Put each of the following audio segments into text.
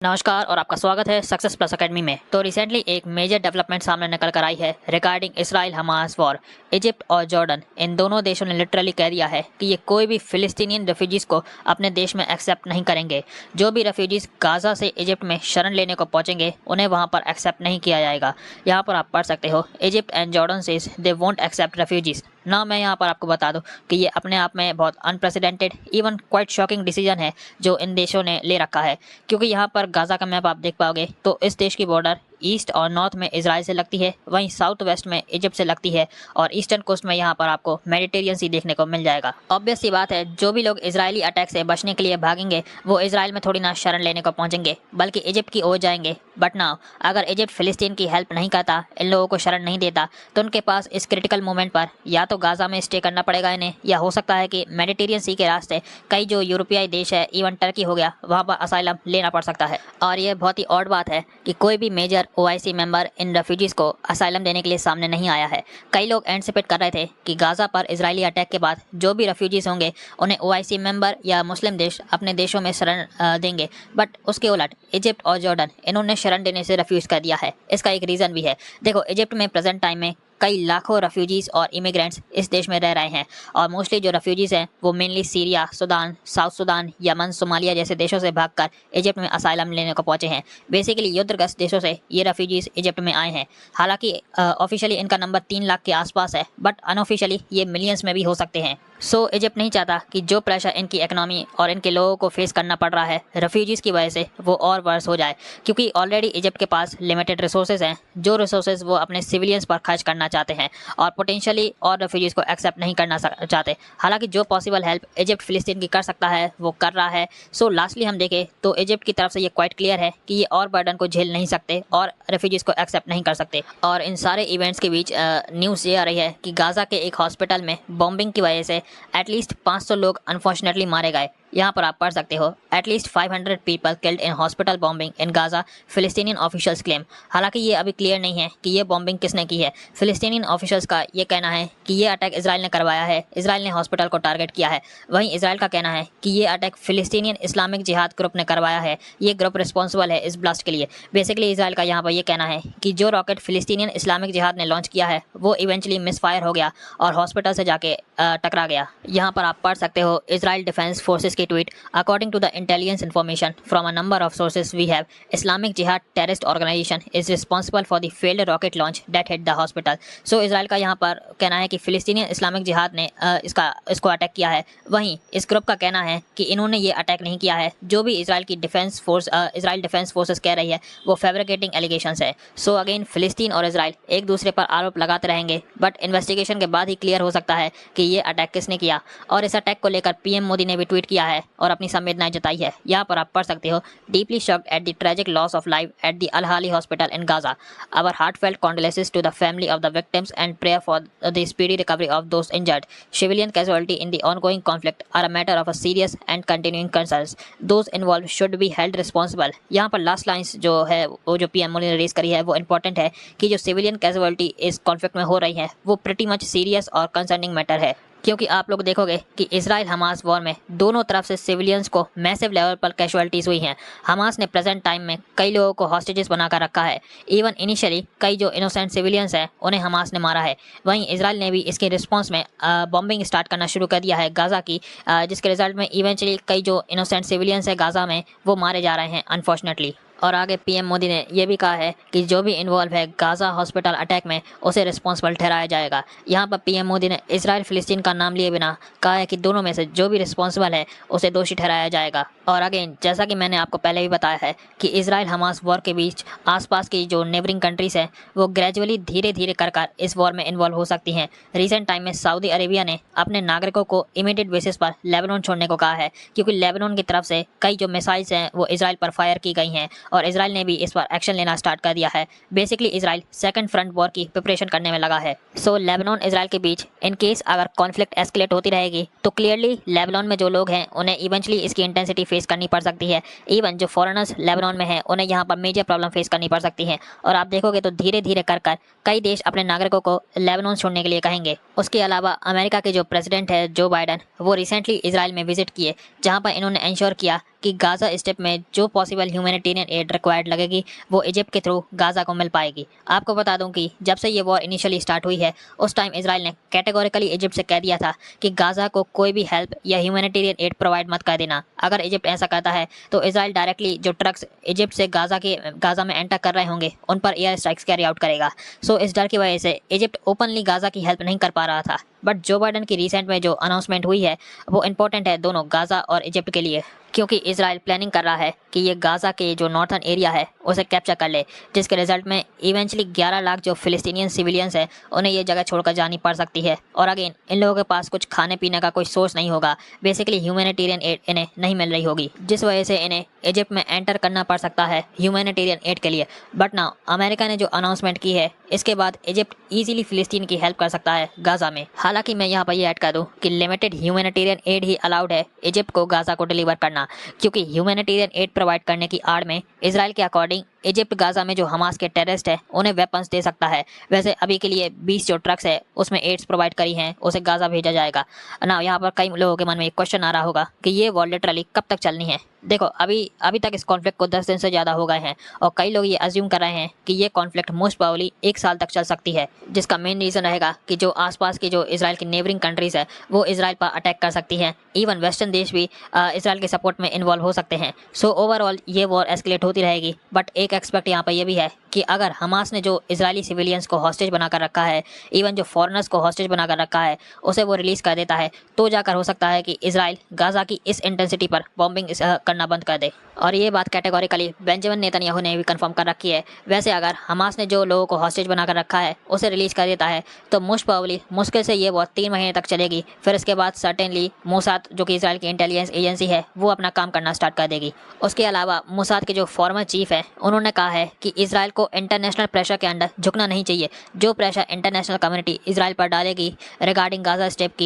नमस्कार और आपका स्वागत है सक्सेस प्लस एकेडमी में। तो रिसेंटली एक मेजर डेवलपमेंट सामने निकल कर आई है regarding Israel Hamas war. Egypt और जॉर्डन इन दोनों देशों ने लिटरली कह दिया है कि ये कोई भी फिलिस्तीनियन रेफ्यूजीज़ को अपने देश में एक्सेप्ट नहीं करेंगे। जो भी रेफ्यूजीज़ गाज़ा से इजिप्ट में शरण लेने को पहुंचेंगे उन्हें वहां पर एक्सेप्ट नहीं किया जाएगा। यहाँ पर आप पढ़ सकते हो, Egypt and Jordan says they won't accept refugees. ना मैं यहाँ पर आपको बता दूं कि ये अपने आप में बहुत unprecedented even quite shocking decision है जो इन देशों ने ले रखा है, क्योंकि यहाँ पर गाज़ा का मैप आप देख पाओगे तो इस देश की बॉर्डर ईस्ट और नॉर्थ में इजराइल से लगती है, वहीं साउथ वेस्ट में इजिप्ट से लगती है और ईस्टर्न कोस्ट में यहाँ पर आपको मेडिटेरियन सी देखने को मिल जाएगा। ऑब्वियस सी बात है, जो भी लोग इजरायली अटैक से बचने के लिए भागेंगे वो इजराइल में थोड़ी ना शरण लेने को पहुंचेंगे बल्कि इजिप्ट की ओर जाएंगे। बट नाउ अगर इजिप्ट फिलिस्तीन की हेल्प नहीं करता, इन लोगों को शरण नहीं देता, तो उनके पास इस क्रिटिकल मोमेंट पर या तो गाज़ा में स्टे करना पड़ेगा इन्हें, या हो सकता है कि मेडिटेरियन सी के रास्ते कई जो यूरोपीय देश है, इवन टर्की हो गया, वहाँ पर असाइलम लेना पड़ सकता है। और ये बहुत ही ऑड बात है कि कोई भी मेजर ओआईसी मेंबर इन रेफ्यूजीज़ को असाइलम देने के लिए सामने नहीं आया है। कई लोग एंटिसिपेट कर रहे थे कि गाज़ा पर इजरायली अटैक के बाद जो भी रेफ्यूजीज़ होंगे उन्हें ओआईसी मेंबर या मुस्लिम देश अपने देशों में शरण देंगे, बट उसके उलट इजिप्ट और जॉर्डन इन्होंने शरण देने से रिफ्यूज़ कर दिया है। इसका एक रीज़न भी है। देखो, इजिप्ट में प्रेजेंट टाइम में कई लाखों रेफ्यूजीज़ और इमिग्रेंट्स इस देश में रह रहे हैं और मोस्टली जो रेफ्यूजीज़ हैं वो mainly Syria, Sudan, south Sudan, Yemen, Somalia जैसे देशों से भागकर इजिप्ट में असाइलम लेने को पहुंचे हैं। बेसिकली युद्धग्रस्त देशों से ये रेफ्यूजीज़ इजिप्ट में आए हैं। हालांकि ऑफिशियली इनका नंबर 3 लाख के आसपास है, बट अनऑफिशियली ये मिलियंस में भी हो सकते हैं। सो इजिप्ट नहीं चाहता कि जो प्रेशर इनकी इकनॉमी और इनके लोगों को फेस करना पड़ रहा है रेफ्यूजीज़ की वजह से वो और वर्स हो जाए, क्योंकि ऑलरेडी इजिप्ट के पास लिमिटेड रिसोर्सेज हैं, जो रिसोर्सेज वो अपने सिविलियंस पर खर्च करना चाहते हैं और पोटेंशियली और रेफ्यूजीज़ को एक्सेप्ट नहीं करना चाहते। हालांकि जो पॉसिबल हेल्प इजिप्ट फिलिस्तीन की कर सकता है वो कर रहा है। सो लास्टली हम देखें तो इजिप्ट की तरफ से ये क्वाइट क्लियर है कि ये और बर्डन को झेल नहीं सकते और रेफ्यूजीज़ को एक्सेप्ट नहीं कर सकते। और इन सारे इवेंट्स के बीच न्यूज़ ये आ रही है कि गाज़ा के एक हॉस्पिटल में बॉम्बिंग की वजह से एटलीस्ट 500 लोग अनफॉर्चुनेटली मारे गए। यहाँ पर आप पढ़ सकते हो, at least 500 people killed in hospital bombing in Gaza, फिलिस्तीनियन officials claim. हालांकि ये अभी क्लियर नहीं है कि ये बॉम्बिंग किसने की है। फिलिस्तीनियन ऑफिशियल्स का ये कहना है कि ये अटैक इजराइल ने करवाया है, इजराइल ने हॉस्पिटल को टारगेट किया है। वहीं इजराइल का कहना है कि ये अटैक फिलिस्तीनियन इस्लामिक जिहाद ग्रुप ने करवाया है, ये ग्रुप रिस्पॉन्सिबल है इस ब्लास्ट के लिए। बेसिकली इजराइल का यहाँ पर यह कहना है कि जो रॉकेट फिलिस्तीनियन इस्लामिक जिहाद ने लॉन्च किया है वो इवेंचुअली मिसफायर हो गया और हॉस्पिटल से जाके टकरा गया। यहाँ पर आप पढ़ सकते हो इजराइल डिफेंस फोर्सेस की tweet, according to the intelligence information from a number of sources we have, Islamic Jihad terrorist organisation is responsible for the failed rocket launch that hit the hospital. So Israel का यहाँ पर कहना है कि फिलिस्तीनियन Islamic जिहाद ने इसको attack किया है। वहीं इस ग्रुप का कहना है कि इन्होंने ये अटैक नहीं किया है। जो भी इजराइल की defence force Israel Defense forces कह रही है वो फैब्रिकेटिंग एलिगेशंस है। सो अगेन फिलिस्तीन और इजराइल एक दूसरे पर आरोप लगाते रहेंगे, बट इन्वेस्टिगेशन के बाद ही क्लियर हो सकता है कि ये अटैक किसने किया। और इस अटैक को लेकर पीएम मोदी ने भी ट्वीट किया है और अपनी संवेदनाएं जताई है। यहाँ पर आप पढ़ सकते हो, deeply shocked at the tragic loss of life at the Al Ahli hospital in Gaza, our heartfelt condolences to the family of the victims and prayer for the speedy recovery of those injured. Civilian casualty in the ongoing conflict are a matter of a serious and continuing concerns. Those involved should be held responsible. यहाँ पर last lines जो है वो जो PM Modi ने raise करी है वो इंपॉर्टेंट है कि जो सिविलियन कैजुअलिटी इस कॉन्फ्लिक्ट में हो रही है वो प्रिटी मच सीरियस और कंसर्निंग मैटर है, क्योंकि आप लोग देखोगे कि इजराइल हमास वॉर में दोनों तरफ से सिविलियंस को मैसिव लेवल पर कैजुअलिटीज़ हुई हैं। हमास ने प्रेजेंट टाइम में कई लोगों को हॉस्टेजेस बनाकर रखा है। इवन इनिशियली कई जो इनोसेंट सिविलियंस हैं उन्हें हमास ने मारा है। वहीं इजराइल ने भी इसके रिस्पॉन्स में बॉम्बिंग स्टार्ट करना शुरू कर दिया है गाज़ा की, जिसके रिजल्ट में इवेंचुअली कई जो इनोसेंट सिविलियंस हैं गाज़ा में वो मारे जा रहे हैं अनफॉर्चुनेटली। और आगे पीएम मोदी ने यह भी कहा है कि जो भी इन्वॉल्व है गाज़ा हॉस्पिटल अटैक में उसे रिस्पॉन्सिबल ठहराया जाएगा। यहाँ पर पीएम मोदी ने इजराइल फिलिस्तीन का नाम लिए बिना कहा है कि दोनों में से जो भी रिस्पॉन्सिबल है उसे दोषी ठहराया जाएगा। और अगेन जैसा कि मैंने आपको पहले भी बताया है कि इजराइल हमास वॉर के बीच आसपास की जो नेबरिंग कंट्रीज हैं वो ग्रेजुअली धीरे धीरे कर इस वॉर में इन्वॉल्व हो सकती हैं। रिसेंट टाइम में सऊदी अरेबिया ने अपने नागरिकों को इमीडिएट बेसिस पर लेबनान छोड़ने को कहा है, क्योंकि लेबनान की तरफ से कई जो मिसाइल्स हैं वो इजराइल पर फायर की गई हैं और इजराइल ने भी इस पर एक्शन लेना स्टार्ट कर दिया है। Basically Israel second front war की प्रिपरेशन करने में लगा है। सो लेबनान इजराइल के बीच इन केस अगर कॉन्फ्लिक्ट एस्केलेट होती रहेगी तो क्लियरली लेबनान में जो लोग हैं उन्हें इवेंचुअली इसकी इंटेंसिटी फेस करनी पड़ सकती है। इवन जो फॉरेनर्स लेबनान में हैं उन्हें यहाँ पर मेजर प्रॉब्लम फेस करनी पड़ सकती है। और आप देखोगे तो धीरे धीरे कर कई देश अपने नागरिकों को लेबनान छोड़ने के लिए कहेंगे। उसके अलावा अमेरिका के जो प्रेसिडेंट है जो बाइडन, वो रिसेंटली इजराइल में विजिट किए, जहाँ पर इन्होंने इंश्योर किया कि गाजा स्ट्रिप में जो पॉसिबल ह्यूमैनिटेरियन एड रिक्वायर्ड लगेगी वो इजिप्ट के थ्रू गाजा को मिल पाएगी। आपको बता दूं कि जब से ये वॉर इनिशियली स्टार्ट हुई है उस टाइम इजराइल ने कैटेगोरिकली इजिप्ट से कह दिया था कि गाजा को कोई भी हेल्प या ह्यूमैनिटेरियन एड प्रोवाइड मत कर देना। अगर इजिप्ट ऐसा करता है तो इजराइल डायरेक्टली जो ट्रक्स इजिप्ट से गाजा में एंटर कर रहे होंगे उन पर एयर स्ट्राइक्स कैरी आउट करेगा। सो इस डर की वजह से इजिप्ट ओपनली गाजा की हेल्प नहीं कर पा रहा था। बट जो बाइडन की रिसेंट में जो अनाउंसमेंट हुई है वो इंपॉर्टेंट है दोनों गाजा और इजिप्ट के लिए, क्योंकि इजराइल प्लानिंग कर रहा है कि ये गाजा के जो नॉर्थन एरिया है उसे कैप्चर कर ले, जिसके रिजल्ट में इवेंचुअली 11 लाख जो फिलिस्तीनियन सिविलियंस हैं उन्हें ये जगह छोड़कर जानी पड़ सकती है। और अगेन इन लोगों के पास कुछ खाने पीने का कोई सोर्स नहीं होगा, बेसिकली ह्यूमैनिटेरियन एड इन्हें नहीं मिल रही होगी, जिस वजह से इन्हें इजिप्ट में एंटर करना पड़ सकता है ह्यूमैनिटेरियन एड के लिए। बट नाउ अमेरिका ने जो अनाउंसमेंट की है इसके बाद इजिप्ट ईजिली फिलिस्तीन की हेल्प कर सकता है गाजा में। हालांकि मैं यहाँ पर ये ऐड कर दूँ कि लिमिटेड ह्यूमैनिटेरियन एड ही अलाउड है इजिप्ट को गाजा को डिलीवर करना, क्योंकि ह्यूमैनिटेरियन एड प्रोवाइड करने की आड़ में इजराइल के अकॉर्डिंग इजिप्ट गाजा में जो हमास के टेररिस्ट है उन्हें वेपन्स दे सकता है। वैसे अभी के लिए 20 जो ट्रक्स है उसमें एड्स प्रोवाइड करी हैं उसे गाजा भेजा जाएगा ना। यहाँ पर कई लोगों के मन में एक क्वेश्चन आ रहा होगा कि ये वॉर लिटरली कब तक चलनी है। देखो अभी तक इस कॉन्फ्लिक्ट को 10 दिन से ज़्यादा हो गए हैं और कई लोग ये अज्यूम कर रहे हैं कि ये कॉन्फ्लिक्ट मोस्ट प्रोबेबली 1 साल तक चल सकती है, जिसका मेन रीज़न रहेगा कि जो आसपास की जो इजराइल की नेबरिंग कंट्रीज है वो इजराइल पर अटैक कर सकती हैं। इवन वेस्टर्न देश भी इजराइल के सपोर्ट में इन्वॉल्व हो सकते हैं। सो ओवरऑल ये वॉर एस्केलेट होती रहेगी। बट एक एक्सपेक्ट यहाँ पर यह भी है कि अगर हमास ने जो इजरायली सिविलियंस को हॉस्टेज बनाकर रखा है, इवन जो फॉरेनर्स को हॉस्टेज बनाकर रखा है, उसे वो रिलीज़ कर देता है तो जाकर हो सकता है कि इजराइल गाजा की इस इंटेंसिटी पर बॉम्बिंग करना बंद कर दे। और ये बात कैटेगोरिकली बेंजामिन नेतन्याहू ने भी कंफर्म कर रखी है। वैसे अगर हमास ने जो लोगों को हॉस्टेज बनाकर रखा है उसे रिलीज़ कर देता है तो मोस्ट प्रोबेबली मुश्किल से ये वॉर 3 महीने तक चलेगी। फिर इसके बाद सर्टेनली मोसाद जो कि इजराइल की इंटेलिजेंस एजेंसी है वो अपना काम करना स्टार्ट कर देगी। उसके अलावा मोसाद के जो फॉर्मर चीफ है उन्होंने कहा है कि इजराइल को इंटरनेशनल प्रेशर के अंडर झुकना नहीं चाहिए। जो प्रेशर इंटरनेशनल कम्युनिटी इजराइल पर डालेगी रिगार्डिंग गाजा स्ट्रिप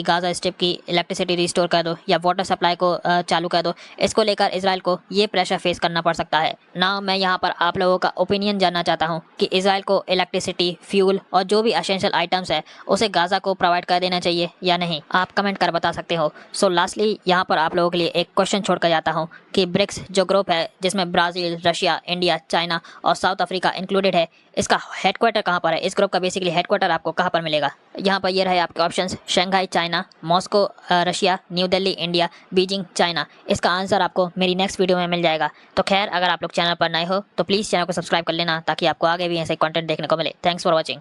की इलेक्ट्रिसिटी रिस्टोर कर दो या वाटर सप्लाई को चालू कर दो, इसको लेकर इजराइल को ये प्रेशर फेस करना पड़ सकता है ना। मैं यहाँ पर आप लोगों का ओपिनियन जानना चाहता हूँ कि इजराइल को इलेक्ट्रिसिटी, फ्यूल और जो भी एसेंशियल आइटम्स है उसे गाजा को प्रोवाइड कर देना चाहिए या नहीं, आप कमेंट कर बता सकते हो। सो लास्टली यहाँ पर आप लोगों के लिए एक क्वेश्चन छोड़कर जाता हूँ कि ब्रिक्स जो ग्रुप है जिसमें ब्राज़ील, रशिया, इंडिया, चाइना और साउथ अफ्रीका इंक्लूडेड है, इसका हेडक्वार्टर कहाँ पर है? इस ग्रुप का बेसिकली हेडक्वार्टर आपको कहाँ पर मिलेगा? यहाँ पर ये रहे आपके options, Shanghai China, Moscow Russia, new Delhi India, Beijing China. इसका आंसर आपको मेरी नेक्स्ट वीडियो में मिल जाएगा। तो खैर अगर आप लोग चैनल पर नए हो तो प्लीज़ चैनल को सब्सक्राइब कर लेना ताकि आपको आगे भी ऐसे कंटेंट देखने को मिले। Thanks for watching.